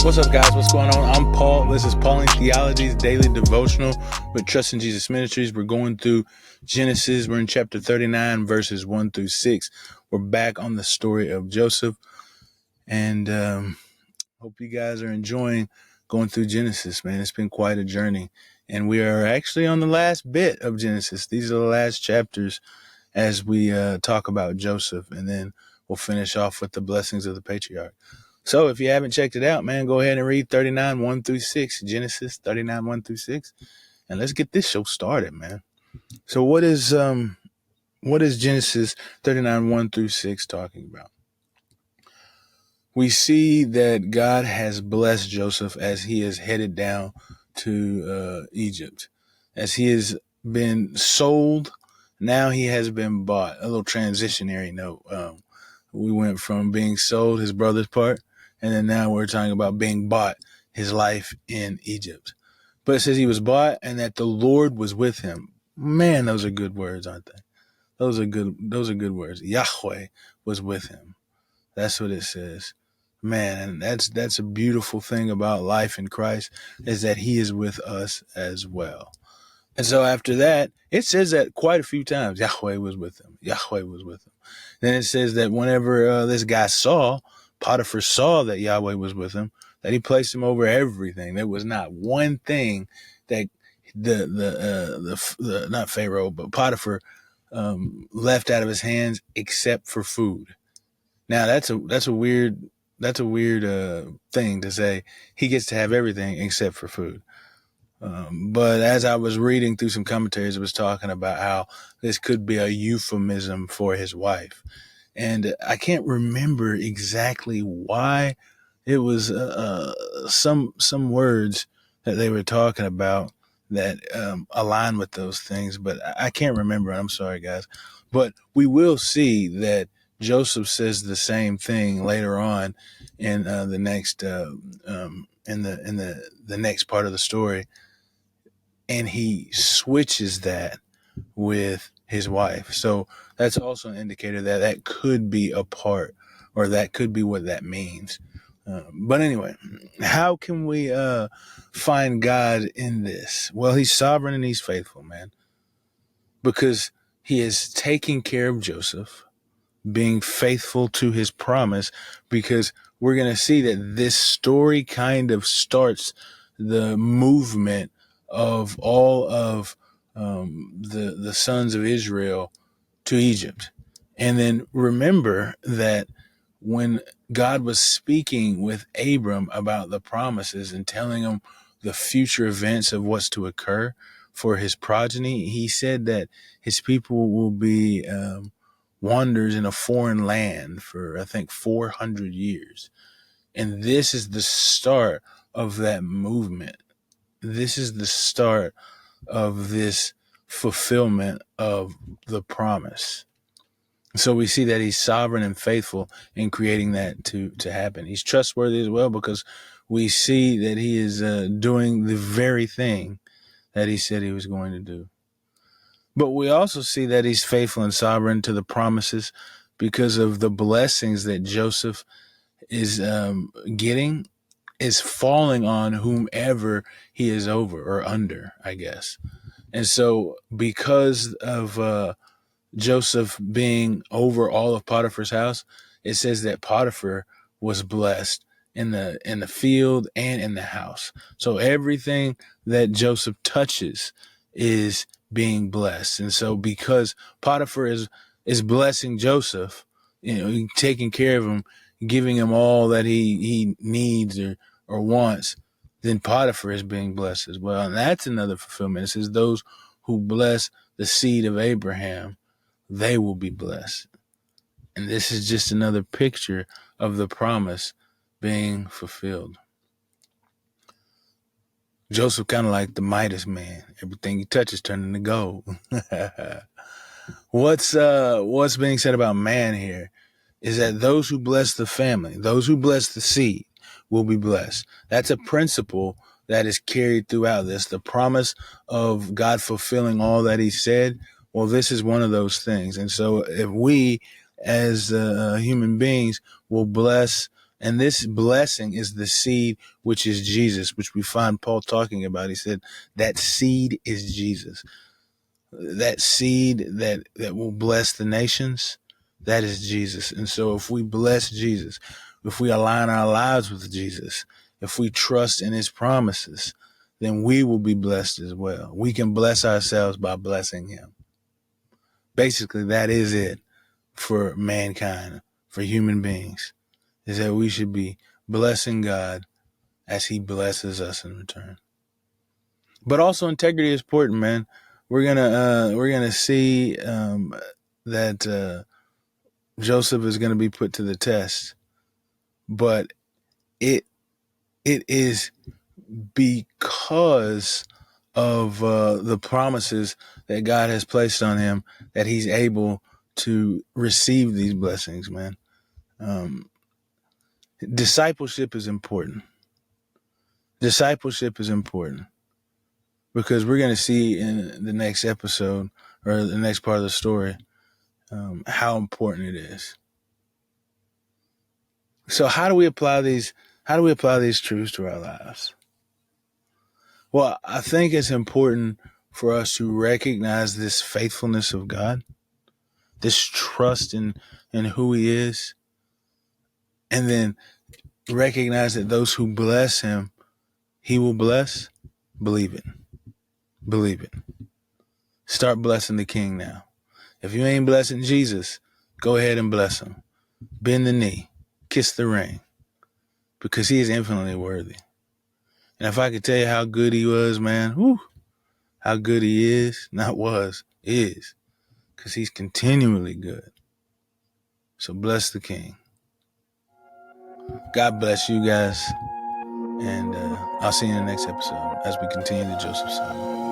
What's up, guys? What's going on? I'm Paul. This is Pauline Theology's daily devotional with Trust in Jesus Ministries. We're going through Genesis. We're in chapter 39, verses 1 through 6. We're back on the story of Joseph, and hope you guys are enjoying going through Genesis, man. It's been quite a journey, and we are actually on the last bit of Genesis. These are the last chapters as we talk about Joseph, and then we'll finish off with the blessings of the patriarch. So if you haven't checked it out, man, go ahead and read 39, 1 through 6, Genesis 39, 1 through 6, and let's get this show started, man. So what is Genesis 39, 1 through 6 talking about? We see that God has blessed Joseph as he is headed down to Egypt. As he has been sold, now he has been bought. A little transitionary note. We went from being sold, his brother's part, and then now we're talking about being bought, his life in Egypt. But it says he was bought and that the Lord was with him. Man, those are good words, aren't they? Those are good words. Yahweh was with him. That's what it says. Man, and that's a beautiful thing about life in Christ, is that he is with us as well. And so after that, it says that quite a few times, Yahweh was with him. Yahweh was with him. Then it says that whenever this guy Potiphar saw that Yahweh was with him, that he placed him over everything. There was not one thing that not Pharaoh, but Potiphar left out of his hands except for food. Now that's a weird thing to say. He gets to have everything except for food. But as I was reading through some commentaries, it was talking about how this could be a euphemism for his wife. And I can't remember exactly why. It was some words that they were talking about that align with those things, but I can't remember. I'm sorry, guys. But we will see that Joseph says the same thing later on in the next the next part of the story, and he switches that with his wife. So that's also an indicator that that could be a part, or that could be what that means. But anyway, how can we find God in this? Well, he's sovereign and he's faithful, man, because he is taking care of Joseph, being faithful to his promise, because we're going to see that this story kind of starts the movement of all of the sons of Israel to Egypt. And then remember that when God was speaking with Abram about the promises and telling him the future events of what's to occur for his progeny, he said that his people will be wanderers in a foreign land for, I think, 400 years. And this is the start of that movement. This is the start of this fulfillment of the promise. So we see that he's sovereign and faithful in creating that to happen. He's trustworthy as well, because we see that he is doing the very thing that he said he was going to do. But we also see that he's faithful and sovereign to the promises because of the blessings that Joseph is getting is falling on whomever he is over or under, I guess. And so because of Joseph being over all of Potiphar's house, it says that Potiphar was blessed in the field and in the house. So everything that Joseph touches is being blessed. And so because Potiphar is blessing Joseph, taking care of him, giving him all that he needs or wants, then Potiphar is being blessed as well. And that's another fulfillment. It says those who bless the seed of Abraham, they will be blessed. And this is just another picture of the promise being fulfilled. Joseph kind of like the Midas man. Everything he touches turning to gold. What's being said about man here is that those who bless the family, those who bless the seed, will be blessed. That's a principle that is carried throughout this. The promise of God fulfilling all that he said, well, this is one of those things. And so if we as human beings will bless And this blessing is the seed, which is Jesus, which we find Paul talking about. He said that seed is Jesus. That seed that will bless the nations, that is Jesus. And so if we bless Jesus, if we align our lives with Jesus, if we trust in his promises, then we will be blessed as well. We can bless ourselves by blessing him. Basically, that is it for mankind, for human beings, is that we should be blessing God as he blesses us in return. But also integrity is important, man. We're gonna see that Joseph is gonna be put to the test, but it is because of the promises that God has placed on him that he's able to receive these blessings, man. Discipleship is important. Discipleship is important because we're going to see in the next episode or the next part of the story how important it is. So how do we apply these truths to our lives? Well, I think it's important for us to recognize this faithfulness of God, this trust in who he is, and then recognize that those who bless him, he will bless. Believe it. Believe it. Start blessing the King now. If you ain't blessing Jesus, go ahead and bless him. Bend the knee. Kiss the ring. Because he is infinitely worthy. And if I could tell you how good he was, man, how good he is, not was, is. Because he's continually good. So bless the King. God bless you guys. And I'll see you in the next episode as we continue the Joseph saga.